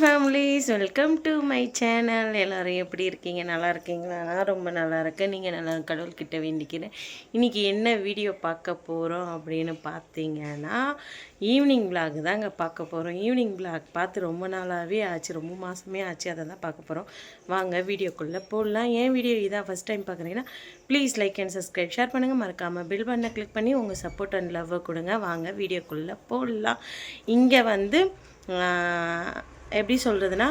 Families, welcome to my channel. எல்லோரும் எப்படி இருக்கீங்க? நல்லா இருக்கீங்களா? நான் ரொம்ப நல்லா இருக்கேன். நீங்கள் நல்லா கடவுள்கிட்ட வேண்டிக்கிறேன். இன்றைக்கி என்ன வீடியோ பார்க்க போகிறோம் அப்படின்னு பார்த்தீங்கன்னா, ஈவினிங் விளாக் தாங்க பார்க்க போகிறோம். ஈவினிங் விளாக் பார்த்து ரொம்ப நாளாகவே ஆச்சு, ரொம்ப மாதமே ஆச்சு. அதை தான் பார்க்க போகிறோம். வாங்க வீடியோக்குள்ளே போடலாம். ஏன் வீடியோ இதான் ஃபஸ்ட் டைம் பார்க்குறீங்கன்னா please like and subscribe, share பண்ணுங்கள். மறக்காமல் பில் பட்டனை கிளிக் பண்ணி உங்கள் சப்போர்ட் அண்ட் லவ்வை கொடுங்க. வாங்க வீடியோக்குள்ளே போடலாம். இங்கே வந்து எப்படி சொல்கிறதுனா,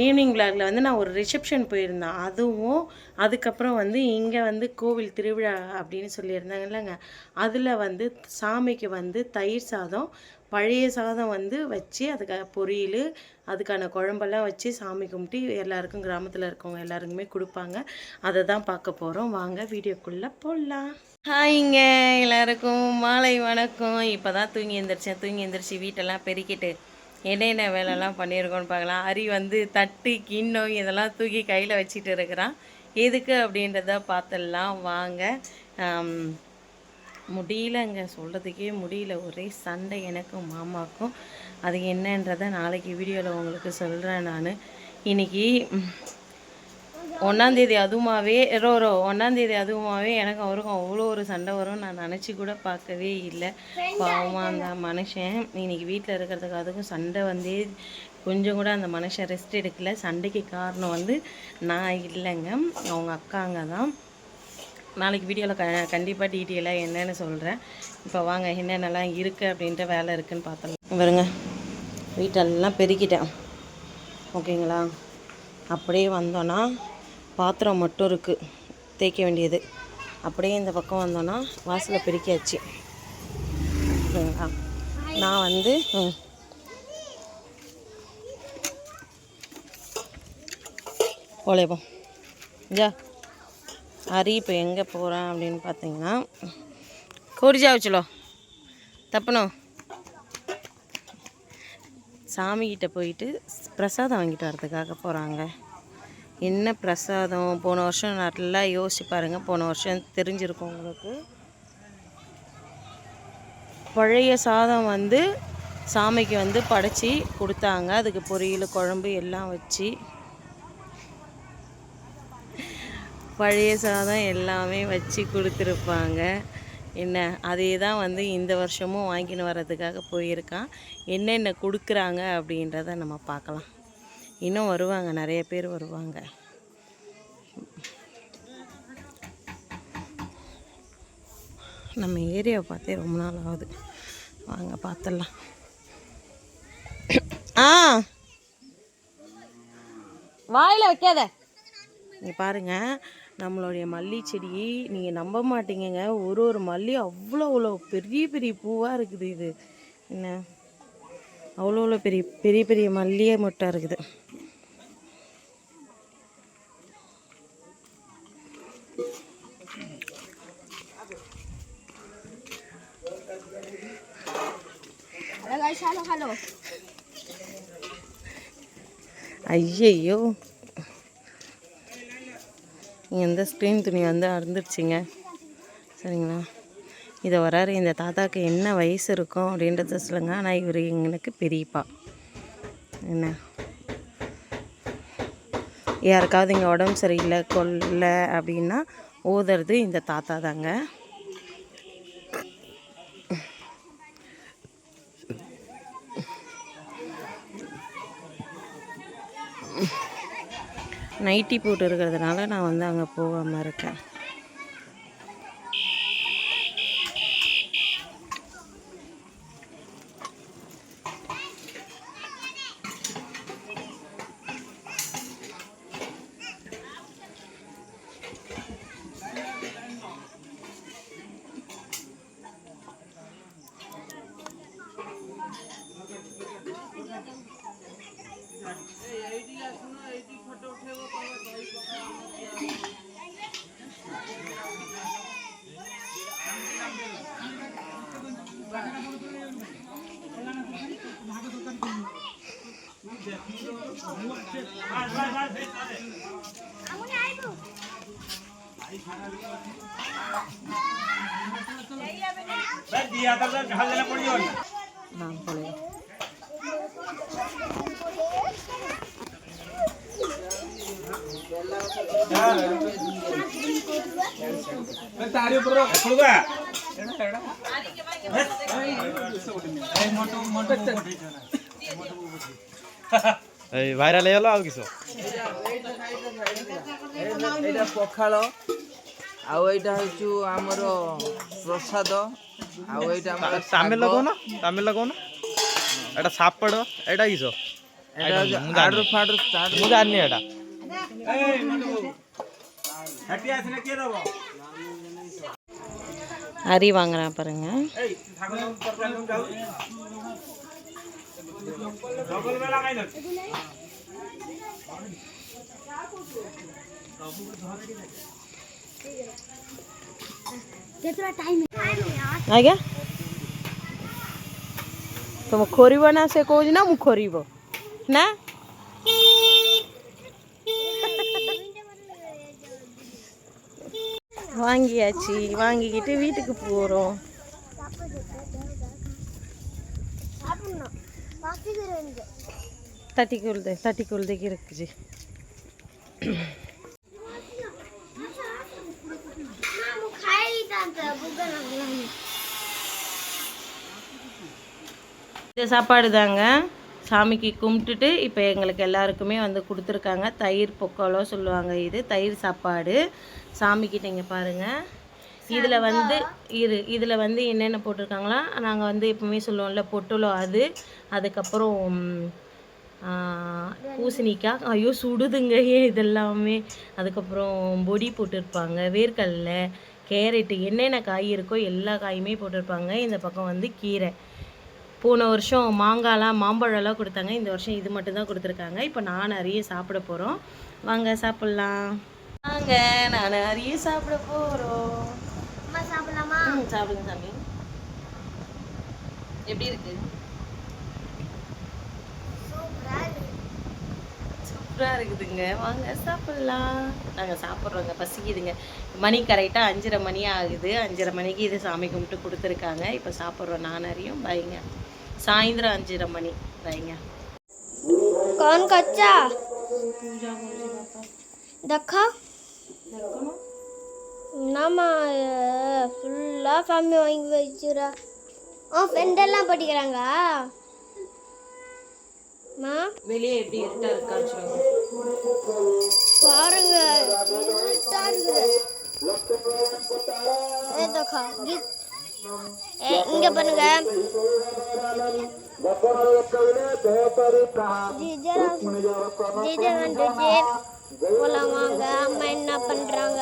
ஈவினிங் விளாகில் வந்து நான் ஒரு ரிசப்ஷன் போயிருந்தேன். அதுவும் அதுக்கப்புறம் வந்து இங்கே வந்து கோவில் திருவிழா அப்படின்னு சொல்லியிருந்தாங்க இல்லைங்க, அதில் வந்து சாமிக்கு வந்து தயிர் சாதம், பழைய சாதம் வந்து வச்சு அதுக்கு பொரியல், அதுக்கான குழம்பெல்லாம் வச்சு சாமி கும்பிட்டு எல்லாருக்கும், கிராமத்தில் இருக்கவங்க எல்லாருக்குமே கொடுப்பாங்க. அதை தான் பார்க்க போகிறோம். வாங்க வீடியோக்குள்ளே போடலாம். ஹாய்ங்க, எல்லாருக்கும் மாலை வணக்கம். இப்போ தான் தூங்கி எழுந்திரிச்சு வீட்டெல்லாம் பெருக்கிட்டு என்னென்ன வேலைலாம் பண்ணியிருக்கோன்னு பார்க்கலாம். அரி வந்து தட்டு கிண்ணம் இதெல்லாம் தூக்கி கையில் வச்சுட்டு இருக்கிறான். எதுக்கு அப்படின்றத பார்த்துடலாம் வாங்க. முடியலங்க, சொல்கிறதுக்கே முடியல. ஒரே சண்டை எனக்கும் மாமாவுக்கும். அது என்னன்றதை நாளைக்கு வீடியோவில் உங்களுக்கு சொல்கிறேன். நான் இன்றைக்கி 1ஆந்தேதி அதுவுமாவே 1ஆந்தேதி அதுவுமாவே எனக்கு அவருக்கும் அவ்வளோ ஒரு சண்டை வரும் நான் நினச்சி கூட பார்க்கவே இல்லை. பாவமாக அந்த மனுஷன் இன்றைக்கி வீட்டில் இருக்கிறதுக்கு அதுக்கும் சண்டை வந்தே கொஞ்சம் கூட அந்த மனுஷன் ரெஸ்ட் எடுக்கல. சண்டைக்கு காரணம் வந்து நான் இல்லைங்க, அவங்க அக்காங்க தான். நாளைக்கு வீடியோவில் கண்டிப்பாக டீட்டெயிலாக என்னென்னு சொல்கிறேன். இப்போ வாங்க என்னென்னலாம் இருக்குது அப்படின்ற வேலை இருக்குதுன்னு பார்த்தோம். வருங்க, வீட்டெல்லாம் பெருக்கிட்டேன். ஓகேங்களா? அப்படியே வந்தோன்னா பாத்திரம் மட்டும் இருக்குது தேய்க்க வேண்டியது. அப்படியே இந்த பக்கம் வந்தோன்னா வாசலை பெருக்கியாச்சு. நான் வந்து போலேப்போம் ஜா ஹரி இப்போ எங்கே போகிறேன் அப்படின்னு பார்த்தீங்கன்னா, கோடிஜா வச்சுலோ தப்பணும் சாமிக்கிட்ட போயிட்டு பிரசாதம் வாங்கிட்டு வரதுக்காக போகிறாங்க. என்ன பிரசாதம்? போன வருஷம் நல்லா யோசிச்சு பாருங்கள். போன வருஷம் தெரிஞ்சிருக்கும் உங்களுக்கு. பழைய சாதம் வந்து சாமிக்கு வந்து படைச்சி கொடுத்தாங்க. அதுக்கு பொரியல் குழம்பு எல்லாம் வச்சு பழைய சாதம் எல்லாமே வச்சு கொடுத்துருப்பாங்க. என்ன அதே தான் வந்து இந்த வருஷமும் வாங்கின்னு வர்றதுக்காக போயிருக்கான். என்னென்ன கொடுக்குறாங்க அப்படின்றத நம்ம பார்க்கலாம். இன்னும் வருவாங்க, நிறைய பேர் வருவாங்க. நம்ம ஏரியாவை பார்த்தே ரொம்ப நாள் ஆகுது. வாங்க பார்த்துடலாம். வாயில் வைக்காத. நீ பாருங்கள், நம்மளுடைய மல்லி செடி நீங்கள் நம்ப மாட்டீங்கங்க. ஒரு மல்லி அவ்வளோ பெரிய பெரிய பூவாக இருக்குது. இது என்ன அவ்வளோ பெரிய பெரிய மல்லிகை மொட்டை இருக்குது. ஐயையோ, இந்த ஸ்க்ரீன் துணி வந்து அறுந்துருச்சுங்க. சரிங்களா? இதை வராரு. இந்த தாத்தாவுக்கு என்ன வயசு இருக்கும் அப்படின்றத சொல்லுங்க. ஆனால் இவர் எனக்கு பெரியப்பா. என்ன யாருக்காவது இங்கே உடம்பு சரியில்லை கொல்ல அப்படின்னா ஓதுறது இந்த தாத்தா தாங்க. நைட்டி போட்டு இருக்கிறதுனால நான் வந்து அங்கே போகாமல் இருக்கேன். এই ভাইরাল হয়ে গেল আর কিছু এটা পখাଳ ଆଉ ଏଇଟା ହଉଛୁ ଆମର ପ୍ରସାଦ ଆଉ ଏଇଟା ଆମର ତାମିଲ କହୁନ ଏଟା ସାପଡ଼ ଏଟା କିସ ଆଡୁ ଫାଡୁ ମୁଁ ଜାଣିନି ଏଟା அரி வாங்குறான் பாருங்க. ଆଜ୍ଞା ତମ ଖୋରିବ ନା ସେ କହୁଛି ନା ମୁଁ ଖୋରିବ ନା வாங்கியாச்சு வாங்கிக்கிட்டு வீட்டுக்கு போகிறோம். தட்டிக்குள்தே இருக்குது. இந்த சாப்பாடு தாங்க சாமிக்கு கும்பிட்டுட்டு இப்போ எங்களுக்கு எல்லாருக்குமே வந்து கொடுத்துருக்காங்க. தயிர் பொக்கலோ சொல்லுவாங்க, இது தயிர் சாப்பாடு சாமிக்கிட்ட. இங்கே பாருங்கள், இதில் வந்து என்னென்ன போட்டிருக்காங்களா, நாங்கள் வந்து எப்பவுமே சொல்லுவோம்ல பொட்டலோ, அதுக்கப்புறம் பூசணிக்காய், ஐயோ சுடுதுங்க இதெல்லாமே, அதுக்கப்புறம் பொடி போட்டிருப்பாங்க, வேர்க்கடலை, கேரட்டு, என்னென்ன காய் இருக்கோ எல்லா காயுமே போட்டிருப்பாங்க. இந்த பக்கம் வந்து கீரை. போன வருஷம் மாம்பழம்லாம் கொடுத்தாங்க, இந்த வருஷம் இது மட்டும்தான் கொடுத்துருக்காங்க. இப்போ நான் நிறைய சாப்பிட போகிறோம், வாங்க சாப்பிட்லாம். வாங்க நான் நிறைய சாப்பிட போகிறோம். சாப்பிடலாமா? சாப்பிடுங்க சாமி. எப்படி இருக்கு? சூப்பராக இருக்குதுங்க, வாங்க சாப்பிட்லாம். நாங்கள் சாப்பிட்றோங்க, பசிக்குதுங்க. மணி கரெக்டாக 5:30 மணி ஆகுது. 5:30 மணிக்கு இது சாமி கும்பிட்டு கொடுத்துருக்காங்க. இப்போ சாப்பிட்றோம் நான் நிறையும். பாய்ங்க, சாயந்தரம் 5:30 மணி. பாய்ங்க. कौन कच्चा देखा நம்ம ஃபுல்லாக ஃபேமிலி வாங்கி வச்சுரா. ஃப்ரெண்டெல்லாம் படிக்கிறாங்க. வெளியே எப்படி இருட்டா இருக்காச்சு பாருங்க, இங்க பாருங்க, ஜீஜா வந்துச்சு. போலாம் வாங்க. அம்மா என்ன பண்றாங்க?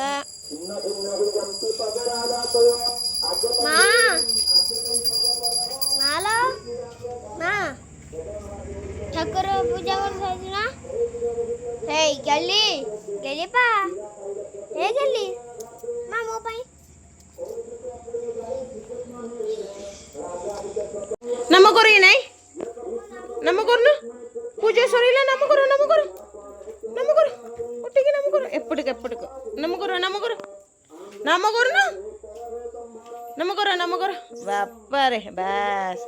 ठाकुर पूजा कर ना. हे गली गली पा हे गली मां मो पाई நமக்கு ஒரு இணை நமக்கு ஒரு பூஜை சொல்லில நமக்கு ஒரு ஒட்டிக்கு நமக்கு ஒரு எப்படிக்கு நமக்கு ஒரு ବାପାରେ ବାସ୍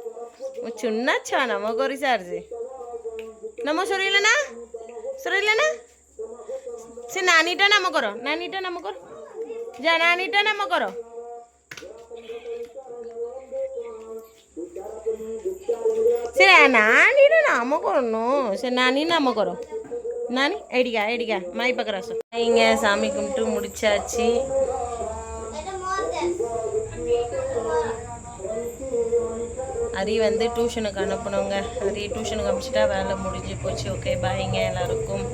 ମୁଁ ଚୁନା ଛୁଆ ନା ମୁଁ କରିସାରିଛି। ନମ ସରିଲା ନା ସେ ନାନୀଟା ନାମ କର ଯା ନାନୀଟା ନାମ କର। ସେ ନାନୀର ନାମ କରନୁ, ସେ ନାନୀ ନାମ କର। நானி ஐடிக்கா மாய் பக்கம் ரசம். இங்கே சாமி கும்பிட்டு முடிச்சாச்சு. ஹரி வந்து டியூஷனுக்கு அனுப்பணுங்க. ஹரி டியூஷனுக்கு அனுப்பிச்சிட்டா வேலை முடிஞ்சு போச்சு. ஓகே பாய்ங்க எல்லாருக்கும்.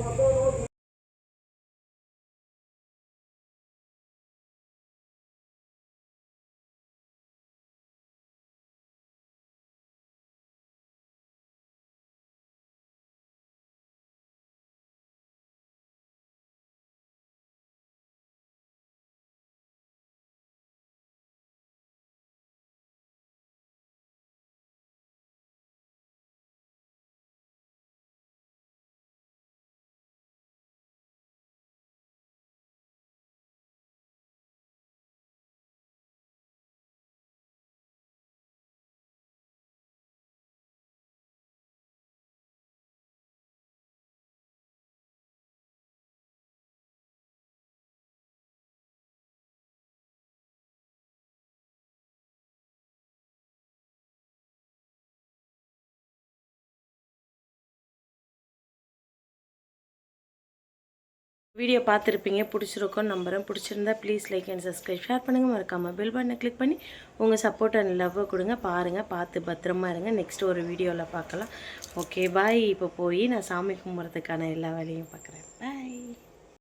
வீடியோ பார்த்துருப்பீங்க, பிடிச்சிருக்கோம் நம்புறேன். பிடிச்சிருந்தா please like and subscribe, share பண்ணுங்கள். மறக்காமல் பெல் பட்டனை கிளிக் பண்ணி உங்கள் சப்போர்ட் அண்ட் லவ்வை கொடுங்க. பாருங்கள், பார்த்து பத்திரமா இருங்க. நெக்ஸ்ட் ஒரு வீடியோவில் பார்க்கலாம். Okay bye. இப்போ போய் நான் சாமி கும்பிட்றதுக்கான எல்லா வேலையும் பார்க்குறேன். பாய்.